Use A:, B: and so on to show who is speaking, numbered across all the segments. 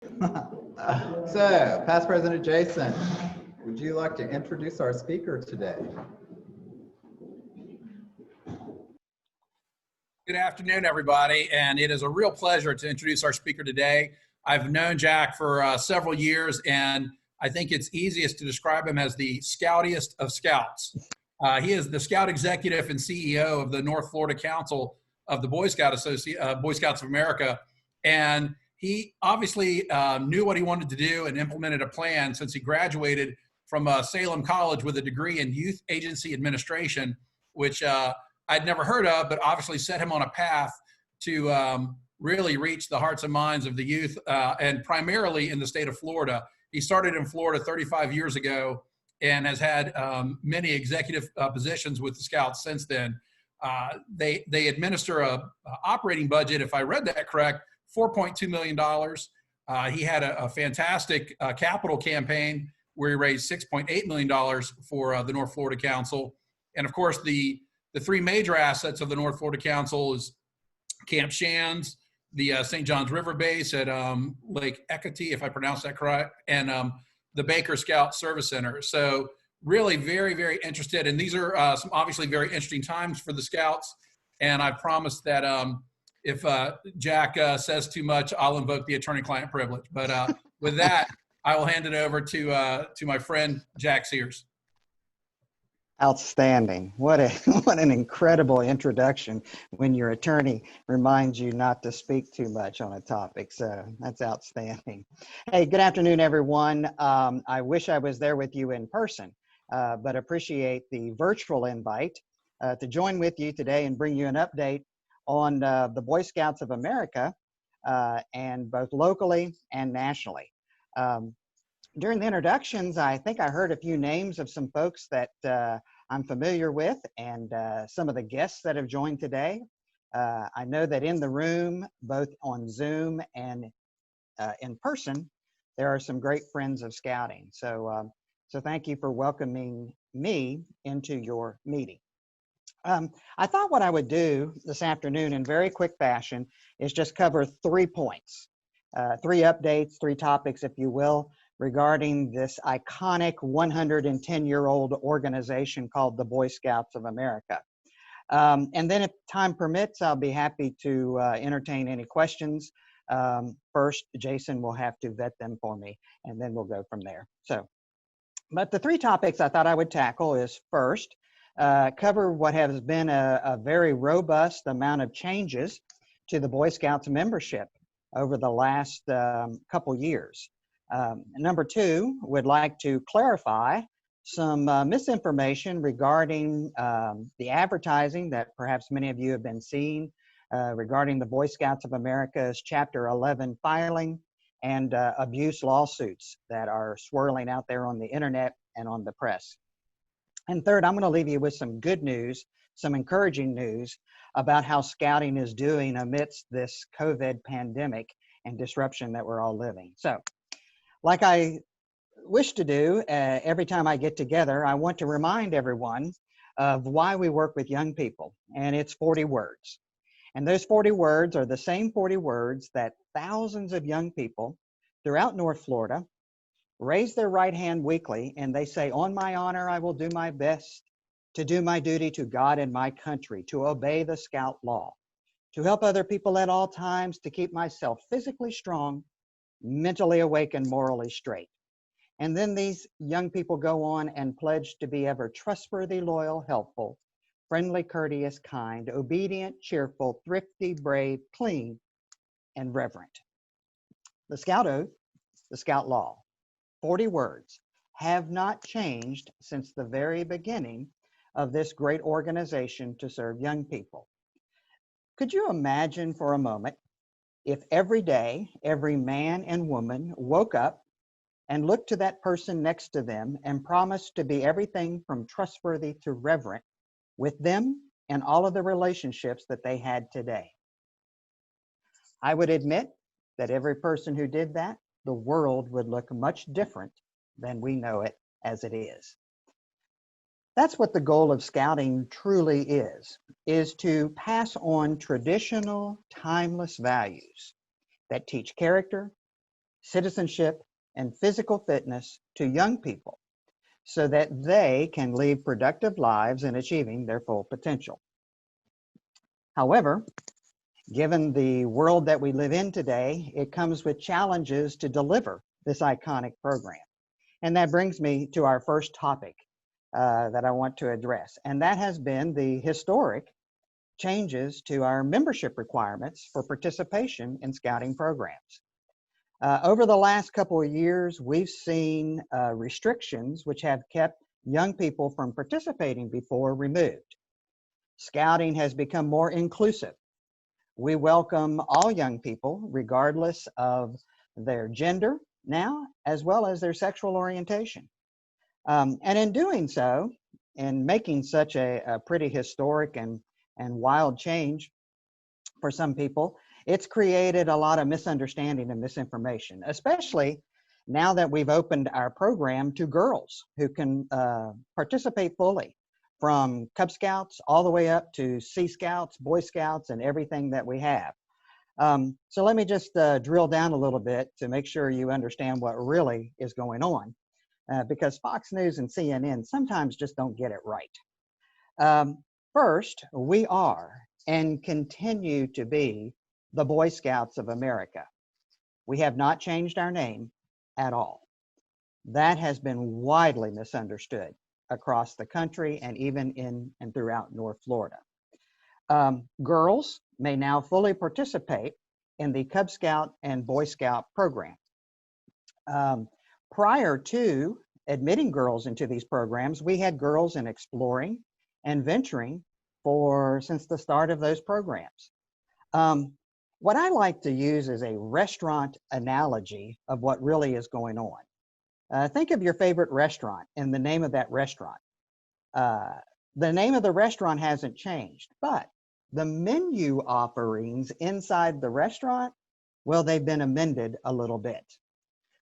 A: So, past President Jason, would you like to introduce our speaker today?
B: Good afternoon, everybody, and it is a real pleasure to introduce our speaker today. I've known Jack for several years, and I think it's easiest to describe him as the scoutiest of scouts. He is the scout executive and CEO of the North Florida Council of the Boy Scouts of America, and he obviously knew what he wanted to do and implemented a plan since he graduated from Salem College with a degree in youth agency administration, which I'd never heard of, but obviously set him on a path to really reach the hearts and minds of the youth, and primarily in the state of Florida. He started in Florida 35 years ago and has had many executive positions with the Scouts since then. They administer a operating budget, if I read that correct, $4.2 million. He had a fantastic capital campaign where he raised $6.8 million for the North Florida Council. And of course, the three major assets of the North Florida Council is Camp Shands, the St. John's River base at Lake Ecotee, if I pronounced that correct, and the Baker Scout Service Center. So really very, very interested. And these are some obviously very interesting times for the Scouts. And I promise that if Jack says too much, I'll invoke the attorney-client privilege. But with that, I will hand it over to my friend, Jack Sears.
C: Outstanding. What an incredible introduction when your attorney reminds you not to speak too much on a topic. So that's outstanding. Hey, good afternoon, everyone. I wish I was there with you in person, but appreciate the virtual invite to join with you today and bring you an update on the Boy Scouts of America, and both locally and nationally. During the introductions, I think I heard a few names of some folks that I'm familiar with, and some of the guests that have joined today. I know that in the room, both on Zoom and in person, there are some great friends of Scouting. So thank you for welcoming me into your meeting. I thought what I would do this afternoon in very quick fashion is just cover 3 points, 3 updates, 3 topics, if you will, regarding this iconic 110-year-old organization called the Boy Scouts of America. And then if time permits, I'll be happy to entertain any questions. First, Jason will have to vet them for me, and then we'll go from there. But the 3 topics I thought I would tackle is first, cover what has been a very robust amount of changes to the Boy Scouts membership over the last couple years. Number 2, would like to clarify some misinformation regarding the advertising that perhaps many of you have been seeing regarding the Boy Scouts of America's Chapter 11 filing and abuse lawsuits that are swirling out there on the internet and on the press. And third, I'm going to leave you with some good news, some encouraging news about how Scouting is doing amidst this COVID pandemic and disruption that we're all living. So, like I wish to do every time I get together, I want to remind everyone of why we work with young people, and it's 40 words. And those 40 words are the same 40 words that thousands of young people throughout North Florida raise their right hand weekly, and they say, "On my honor, I will do my best to do my duty to God and my country, to obey the Scout law, to help other people at all times, to keep myself physically strong, mentally awake, and morally straight." And then these young people go on and pledge to be ever trustworthy, loyal, helpful, friendly, courteous, kind, obedient, cheerful, thrifty, brave, clean, and reverent. The Scout Oath, the Scout Law, 40 words, have not changed since the very beginning of this great organization to serve young people. Could you imagine for a moment if every day, every man and woman woke up and looked to that person next to them and promised to be everything from trustworthy to reverent with them and all of the relationships that they had today? I would admit that every person who did that, the world would look much different than we know it as it is. That's what the goal of Scouting truly is to pass on traditional, timeless values that teach character, citizenship, and physical fitness to young people so that they can lead productive lives in achieving their full potential. However, given the world that we live in today, it comes with challenges to deliver this iconic program. And that brings me to our first topic that I want to address, and that has been the historic changes to our membership requirements for participation in scouting programs. Over the last couple of years, we've seen restrictions which have kept young people from participating before removed. Scouting has become more inclusive. We welcome all young people, regardless of their gender now, as well as their sexual orientation. And in doing so, in making such a pretty historic and wild change for some people, it's created a lot of misunderstanding and misinformation, especially now that we've opened our program to girls who can participate fully, from Cub Scouts all the way up to Sea Scouts, Boy Scouts, and everything that we have. So let me just drill down a little bit to make sure you understand what really is going on, because Fox News and CNN sometimes just don't get it right. First, we are and continue to be the Boy Scouts of America. We have not changed our name at all. That has been widely misunderstood across the country and even in and throughout North Florida. Girls may now fully participate in the Cub Scout and Boy Scout program. Prior to admitting girls into these programs, we had girls in exploring and venturing since the start of those programs. What I like to use is a restaurant analogy of what really is going on. Think of your favorite restaurant and the name of that restaurant. The name of the restaurant hasn't changed, but the menu offerings inside the restaurant, well, they've been amended a little bit.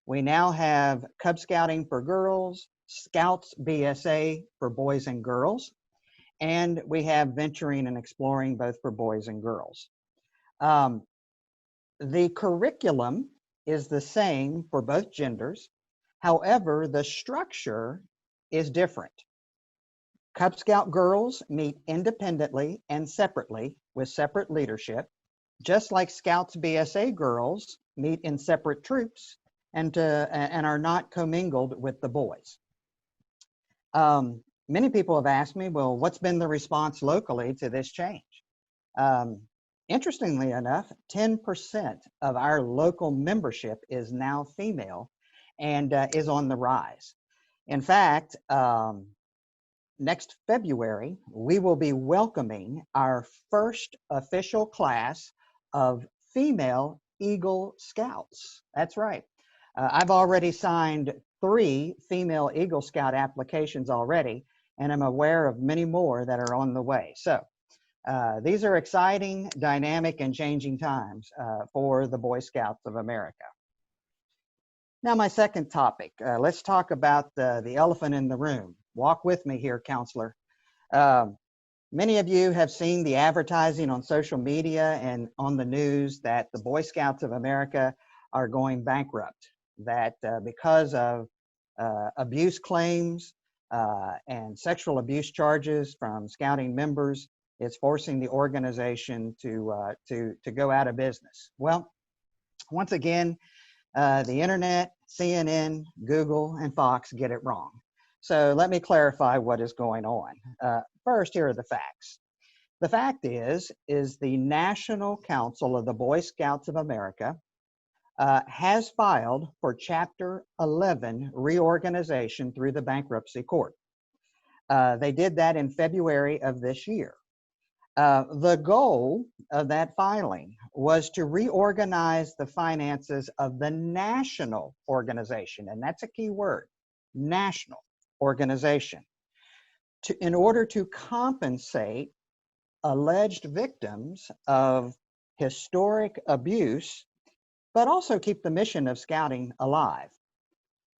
C: We now have Cub Scouting for girls, Scouts BSA for boys and girls, and we have venturing and exploring both for boys and girls. The curriculum is the same for both genders. However, the structure is different. Cub Scout girls meet independently and separately with separate leadership, just like Scouts BSA girls meet in separate troops and are not commingled with the boys. Many people have asked me, well, what's been the response locally to this change? Interestingly enough, 10% of our local membership is now female and is on the rise. In fact, next February, we will be welcoming our first official class of female Eagle Scouts. That's right. I've already signed 3 female Eagle Scout applications already, and I'm aware of many more that are on the way. So these are exciting, dynamic, and changing times for the Boy Scouts of America. Now, my second topic, let's talk about the elephant in the room. Walk with me here, counselor. Many of you have seen the advertising on social media and on the news that the Boy Scouts of America are going bankrupt, that because of abuse claims and sexual abuse charges from scouting members, it's forcing the organization to go out of business. Well, once again, the internet, CNN, Google, and Fox get it wrong. So let me clarify what is going on. First, here are the facts. The fact is the National Council of the Boy Scouts of America has filed for Chapter 11 reorganization through the bankruptcy court. They did that in February of this year. The goal of that filing was to reorganize the finances of the national organization, and that's a key word, national organization, in order to compensate alleged victims of historic abuse, but also keep the mission of scouting alive.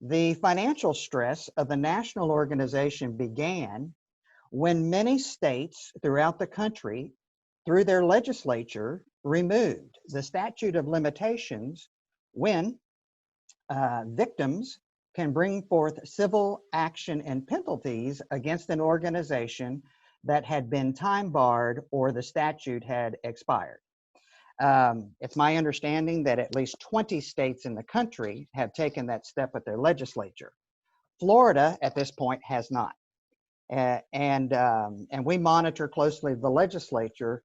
C: The financial stress of the national organization began when many states throughout the country, through their legislature, removed the statute of limitations when victims can bring forth civil action and penalties against an organization that had been time barred or the statute had expired. It's my understanding that at least 20 states in the country have taken that step with their legislature. Florida, at this point, has not. And we monitor closely the legislature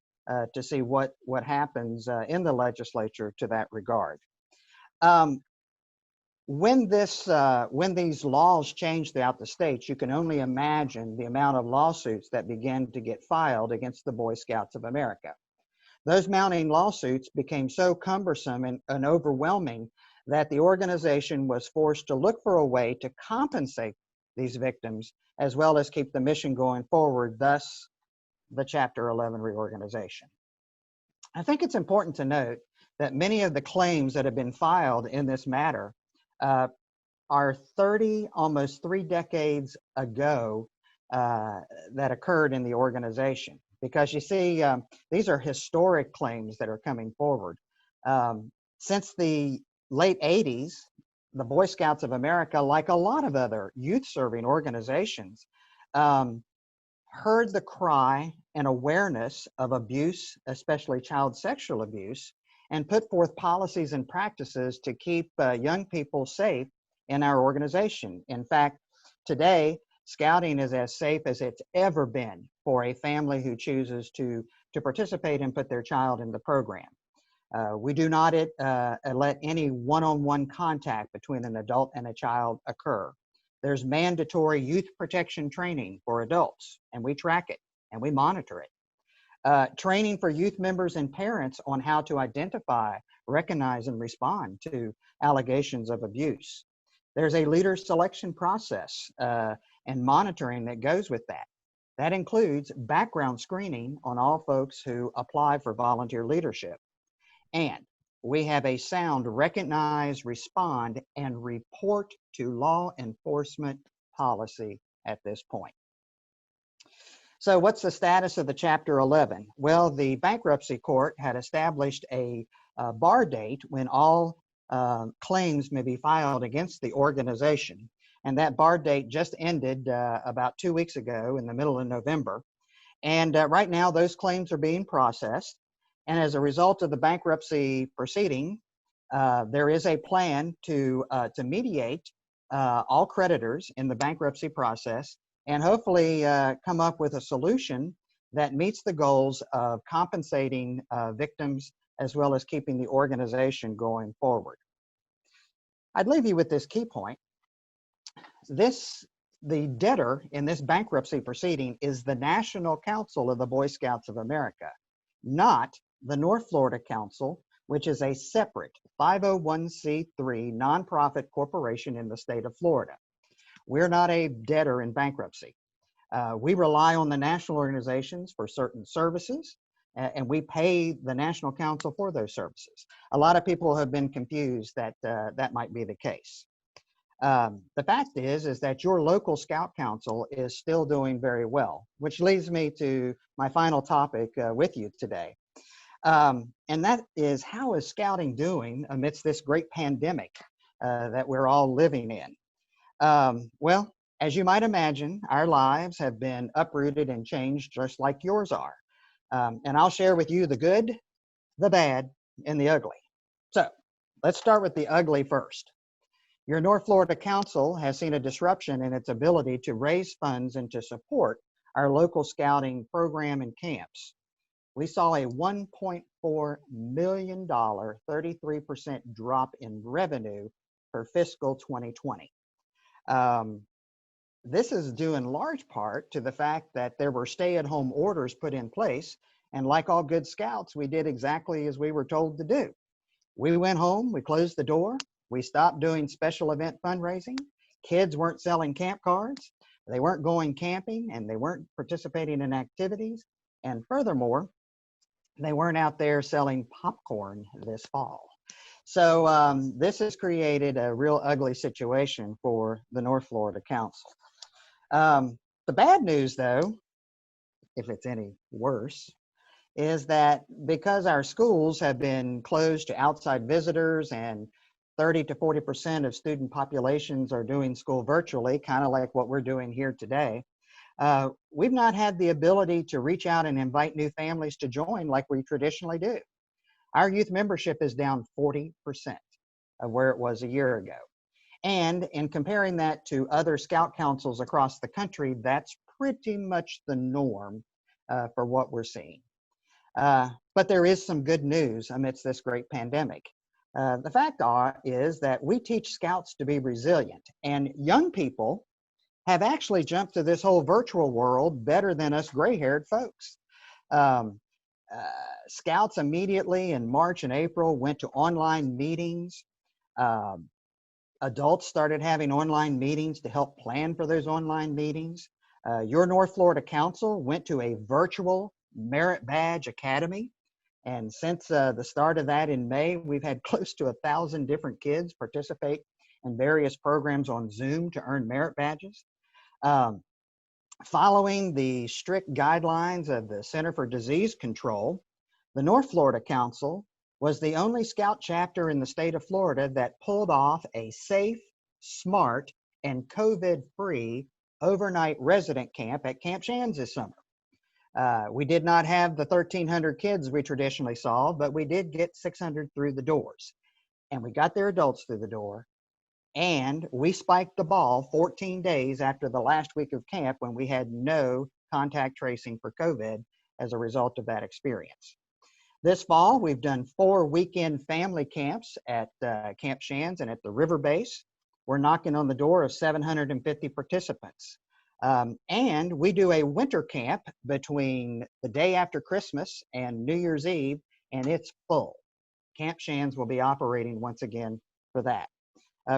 C: to see what happens in the legislature to that regard. When these laws change throughout the states, you can only imagine the amount of lawsuits that began to get filed against the Boy Scouts of America. Those mounting lawsuits became so cumbersome and overwhelming that the organization was forced to look for a way to compensate these victims as well as keep the mission going forward, thus the Chapter 11 reorganization. I think it's important to note that many of the claims that have been filed in this matter are 30, almost 3 decades ago that occurred in the organization. Because you see, these are historic claims that are coming forward. Since the late 80s, the Boy Scouts of America, like a lot of other youth-serving organizations, heard the cry and awareness of abuse, especially child sexual abuse, and put forth policies and practices to keep young people safe in our organization. In fact, today, Scouting is as safe as it's ever been for a family who chooses to participate and put their child in the program. We do not let any one-on-one contact between an adult and a child occur. There's mandatory youth protection training for adults, and we track it and we monitor it. Training for youth members and parents on how to identify, recognize, and respond to allegations of abuse. There's a leader selection process and monitoring that goes with that. That includes background screening on all folks who apply for volunteer leadership. And we have a sound recognize, respond, and report to law enforcement policy at this point. So what's the status of the Chapter 11? Well, the bankruptcy court had established a bar date when all claims may be filed against the organization. And that bar date just ended about 2 weeks ago in the middle of November. And right now, those claims are being processed. And as a result of the bankruptcy proceeding, there is a plan to mediate all creditors in the bankruptcy process and hopefully come up with a solution that meets the goals of compensating victims as well as keeping the organization going forward. I'd leave you with this key point. The debtor in this bankruptcy proceeding is the National Council of the Boy Scouts of America, not the North Florida Council, which is a separate 501c3 nonprofit corporation in the state of Florida. We're not a debtor in bankruptcy. We rely on the national organizations for certain services, and we pay the National Council for those services. A lot of people have been confused that that might be the case. The fact is that your local Scout Council is still doing very well, which leads me to my final topic with you today. And that is, how is Scouting doing amidst this great pandemic that we're all living in? Well, as you might imagine, our lives have been uprooted and changed just like yours are. And I'll share with you the good, the bad, and the ugly. So let's start with the ugly first. Your North Florida Council has seen a disruption in its ability to raise funds and to support our local scouting program and camps. We saw a $1.4 million, 33% drop in revenue for fiscal 2020. This is due in large part to the fact that there were stay-at-home orders put in place, and like all good scouts, we did exactly as we were told to do. We went home, we closed the door, we stopped doing special event fundraising. Kids weren't selling camp cards, they weren't going camping, and they weren't participating in activities. And furthermore, they weren't out there selling popcorn this fall. So this has created a real ugly situation for the North Florida Council. The bad news, though, if it's any worse, is that because our schools have been closed to outside visitors and 30 to 40% of student populations are doing school virtually, kind of like what we're doing here today. We've not had the ability to reach out and invite new families to join like we traditionally do. Our youth membership is down 40% of where it was a year ago. And in comparing that to other Scout councils across the country, that's pretty much the norm for what we're seeing. But there is some good news amidst this great pandemic. The fact is that we teach Scouts to be resilient, and young people have actually jumped to this whole virtual world better than us gray-haired folks. Scouts immediately in March and April went to online meetings. Adults started having online meetings to help plan for those online meetings. Your North Florida Council went to a virtual Merit Badge Academy. And since the start of that in May, we've had close to 1,000 different kids participate in various programs on Zoom to earn merit badges. Following the strict guidelines of the Center for Disease Control, the North Florida Council was the only Scout chapter in the state of Florida that pulled off a safe, smart, and COVID-free overnight resident camp at Camp Shands this summer. We did not have the 1,300 kids we traditionally saw, but we did get 600 through the doors. And we got their adults through the door. And we spiked the ball 14 days after the last week of camp when we had no contact tracing for COVID as a result of that experience. This fall, we've done 4 weekend family camps at Camp Shands and at the river base. We're knocking on the door of 750 participants. And we do a winter camp between the day after Christmas and New Year's Eve, and it's full. Camp Shands will be operating once again for that.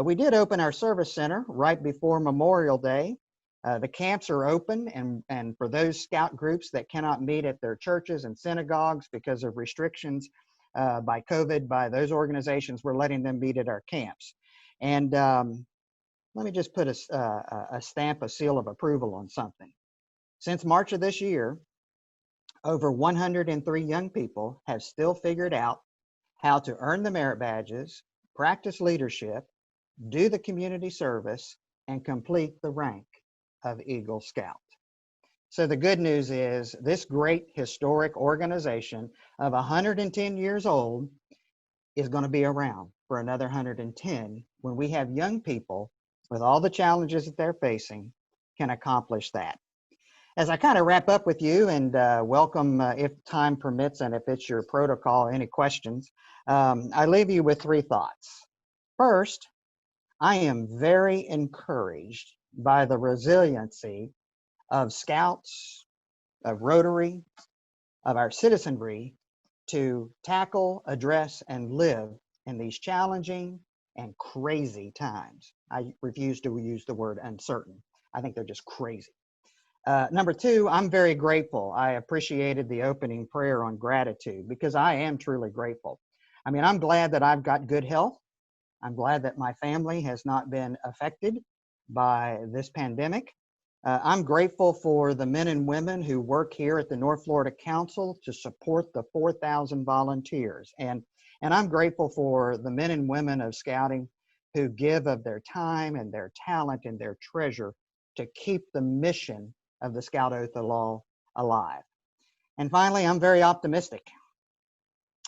C: We did open our service center right before Memorial Day. The camps are open, and for those Scout groups that cannot meet at their churches and synagogues because of restrictions by COVID by those organizations, we're letting them meet at our camps. And let me just put a stamp, a seal of approval on something. Since March of this year, over 103 young people have still figured out how to earn the merit badges, practice leadership, do the community service, and complete the rank of Eagle Scout. So the good news is this great historic organization of 110 years old is going to be around for another 110 when we have young people with all the challenges that they're facing can accomplish that. As I kind of wrap up with you and welcome, if time permits and if it's your protocol, any questions, I leave you with 3 thoughts. First, I am very encouraged by the resiliency of Scouts, of Rotary, of our citizenry to tackle, address, and live in these challenging and crazy times. I refuse to use the word uncertain. I think they're just crazy. Number 2, I'm very grateful. I appreciated the opening prayer on gratitude because I am truly grateful. I mean, I'm glad that I've got good health. I'm glad that my family has not been affected by this pandemic. I'm grateful for the men and women who work here at the North Florida Council to support the 4,000 volunteers. And I'm grateful for the men and women of Scouting who give of their time and their talent and their treasure to keep the mission of the Scout Oath of Law alive. And finally, I'm very optimistic.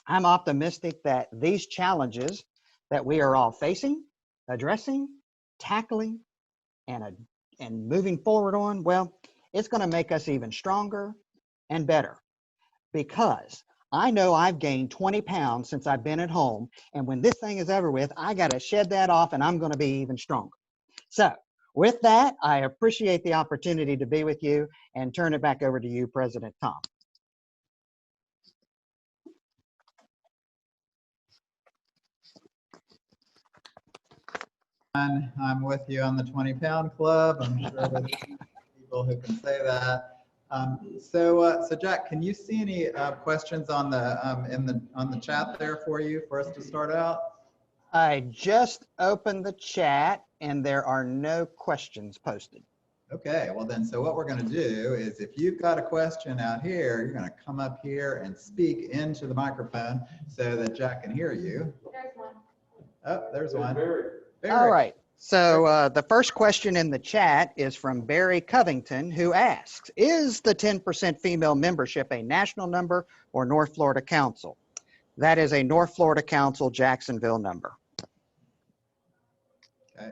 C: I'm optimistic that these challenges that we are all facing, addressing, tackling, and moving forward on, well, it's going to make us even stronger and better because I know I've gained 20 pounds since I've been at home, and when this thing is over with, I got to shed that off and I'm going to be even stronger. So with that, I appreciate the opportunity to be with you and turn it back over to you, President Tom.
A: I'm with you on the 20-pound club. I'm sure there's people who can say that. So Jack, can you see any questions on the chat there for us to start out?
C: I just opened the chat and there are no questions posted.
A: Okay, well then, so what we're going to do is if you've got a question out here, you're going to come up here and speak into the microphone so that Jack can hear you.
D: There's one.
A: Oh, there's one. Barry.
C: All right. So the first question in the chat is from Barry Covington, who asks, is the 10% female membership a national number or North Florida Council? That is a North Florida Council Jacksonville number.
A: Okay,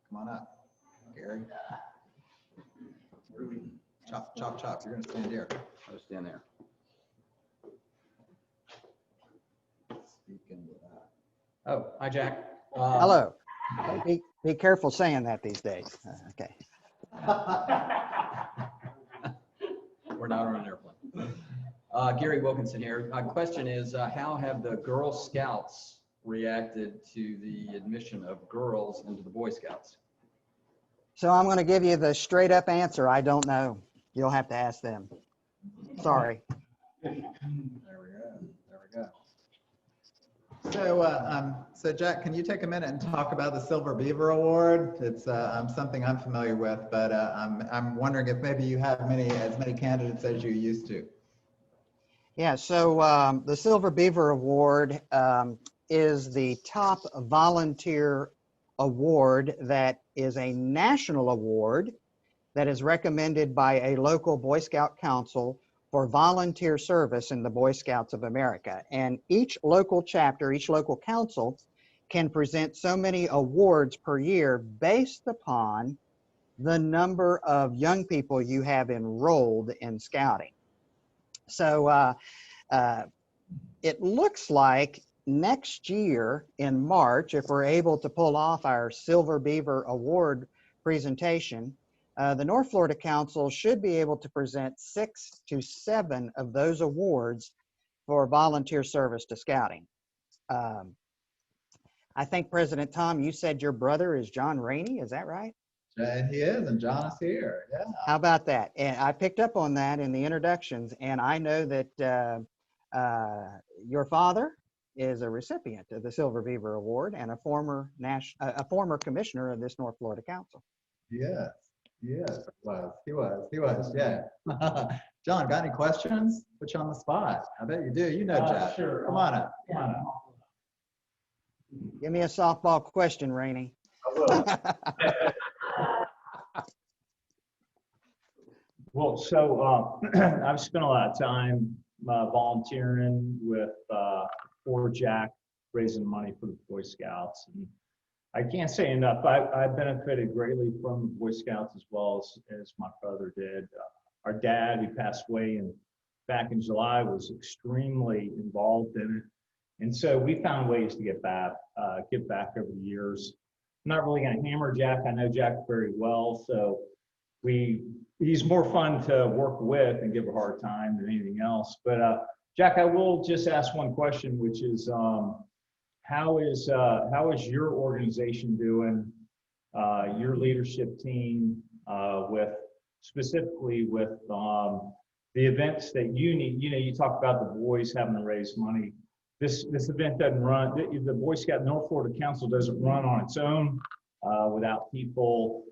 A: come on up, Gary. Chop, chop, chop. You're gonna stand here.
D: I'll stand there.
A: Speak into that.
D: Oh, hi, Jack.
C: Hello. Be careful saying that these days. Okay.
D: We're not on an airplane. Gary Wilkinson here. My question is, how have the Girl Scouts reacted to the admission of girls into the Boy Scouts?
C: So I'm going to give you the straight up answer. I don't know. You'll have to ask them. Sorry.
A: There we go. There we go. So Jack, can you take a minute and talk about the Silver Beaver Award? It's something I'm familiar with, but I'm wondering if maybe you have as many candidates as you used to.
C: Yeah, so the Silver Beaver Award is the top volunteer award that is a national award that is recommended by a local Boy Scout council for volunteer service in the Boy Scouts of America. And each local chapter, each local council can present so many awards per year based upon the number of young people you have enrolled in scouting. So it looks like next year in March, if we're able to pull off our Silver Beaver Award presentation, the North Florida Council should be able to present 6 to 7 of those awards for volunteer service to scouting. I think, President Tom, you said your brother is John Rainey, is that right?
A: He is, and John is here, yeah.
C: How about that? And I picked up on that in the introductions, and I know that your father is a recipient of the Silver Beaver Award and a former commissioner of this North Florida Council.
A: Yes, yes, he was, yeah. John, got any questions? Put you on the spot. I bet you do. You know, Jack.
E: Sure.
A: Come on up. Come on up.
C: Give me a softball question, Rainey.
E: I will. Well, so I've spent a lot of time volunteering with for Jack, raising money for the Boy Scouts. And I can't say enough. I benefited greatly from the Boy Scouts as well as my brother did. Our dad, who passed away back in July, was extremely involved in it. And so we found ways to give back over the years. I'm not really going to hammer Jack. I know Jack very well, so he's more fun to work with and give a hard time than anything else. But Jack, I will just ask one question, which is, how is your organization doing? Your leadership team specifically with the events that you need. You know, you talk about the boys having to raise money. This event doesn't run. The Boy Scout North Florida Council doesn't run on its own without people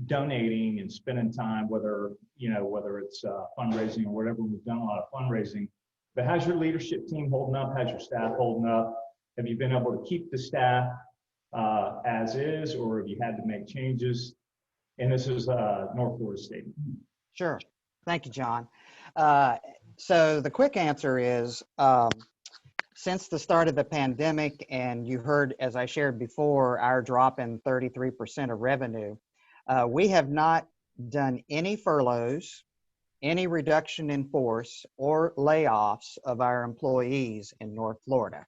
E: donating and spending time, whether it's fundraising or whatever. We've done a lot of fundraising. But how's your leadership team holding up? How's your staff holding up? Have you been able to keep the staff as is, or have you had to make changes? And this is North Florida State.
C: Sure. Thank you, John. So the quick answer is, since the start of the pandemic, and you heard, as I shared before, our drop in 33% of revenue, we have not done any furloughs, any reduction in force, or layoffs of our employees in North Florida.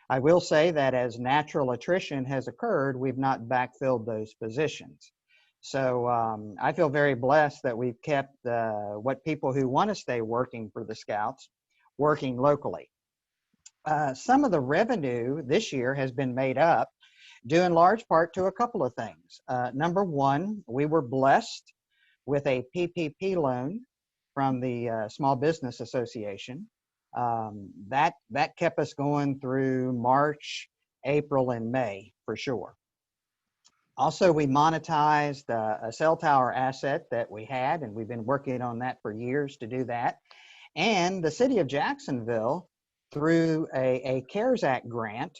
C: I will say that as natural attrition has occurred, we've not backfilled those positions. So I feel very blessed that we've kept what people who want to stay working for the Scouts working locally. Some of the revenue this year has been made up due in large part to a couple of things. Number one, we were blessed with a PPP loan from the Small Business Association. That kept us going through March, April, and May for sure. Also, we monetized a cell tower asset that we had, and we've been working on that for years to do that. And the city of Jacksonville, through a CARES Act grant,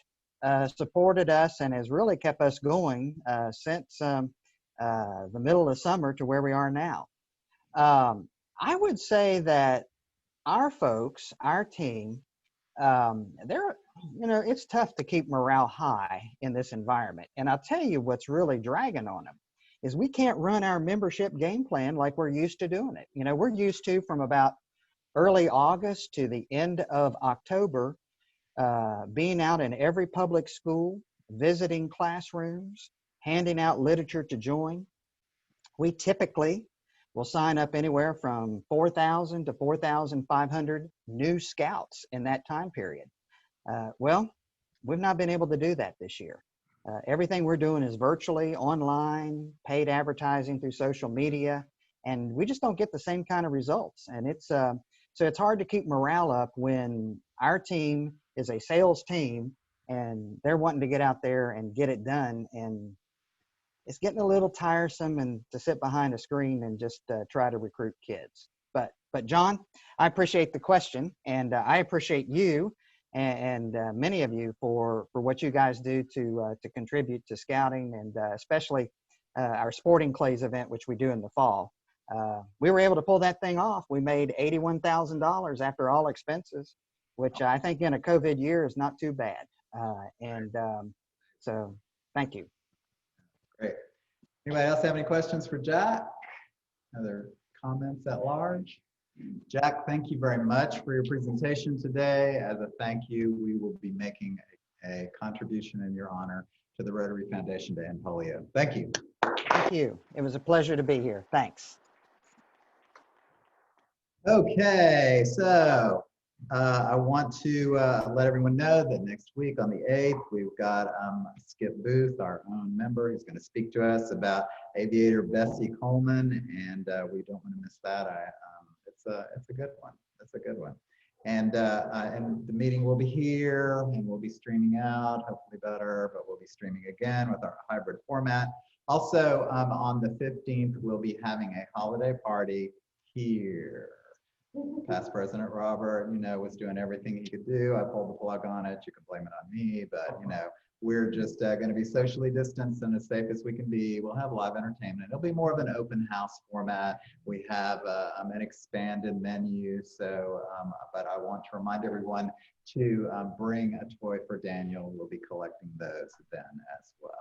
C: supported us and has really kept us going since the middle of summer to where we are now. I would say that our folks, our team, it's tough to keep morale high in this environment. And I'll tell you what's really dragging on them is we can't run our membership game plan like we're used to doing it. We're used to from about early August to the end of October, being out in every public school, visiting classrooms, handing out literature to join. We typically will sign up anywhere from 4,000 to 4,500 new scouts in that time period. Well, we've not been able to do that this year. Everything we're doing is virtually, online, paid advertising through social media, and we just don't get the same kind of results. And so it's hard to keep morale up when our team is a sales team and they're wanting to get out there and get it done. And it's getting a little tiresome and to sit behind a screen and just try to recruit kids. But John, I appreciate the question, and I appreciate you and many of you for what you guys do to contribute to scouting, and especially our Sporting Clays event, which we do in the fall. We were able to pull that thing off. We made $81,000 after all expenses, which I think in a COVID year is not too bad. So thank you.
A: Great. Anybody else have any questions for Jack? Other comments at large? Jack, thank you very much for your presentation today. As a thank you, we will be making a contribution in your honor to the Rotary Foundation to end polio. Thank you.
C: Thank you. It was a pleasure to be here. Thanks.
A: Okay, so I want to let everyone know that next week on the 8th, we've got Skip Booth, our own member, who's going to speak to us about Aviator Bessie Coleman, and we don't want to miss that. It's a good one. That's a good one. And the meeting will be here, and we'll be streaming out, hopefully better, but we'll be streaming again with our hybrid format. Also, on the 15th, we'll be having a holiday party here. Past President Robert, was doing everything he could do. I pulled the plug on it. You can blame it on me, but we're just going to be socially distanced and as safe as we can be. We'll have live entertainment. It'll be more of an open house format. We have an expanded menu. So, but I want to remind everyone to bring a toy for Daniel. We'll be collecting those then as well.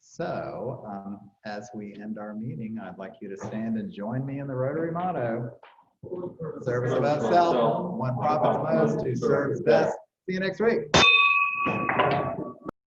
A: So, as we end our meeting, I'd like you to stand and join me in the Rotary motto. Service above self, one profits most, who serves best. See you next week.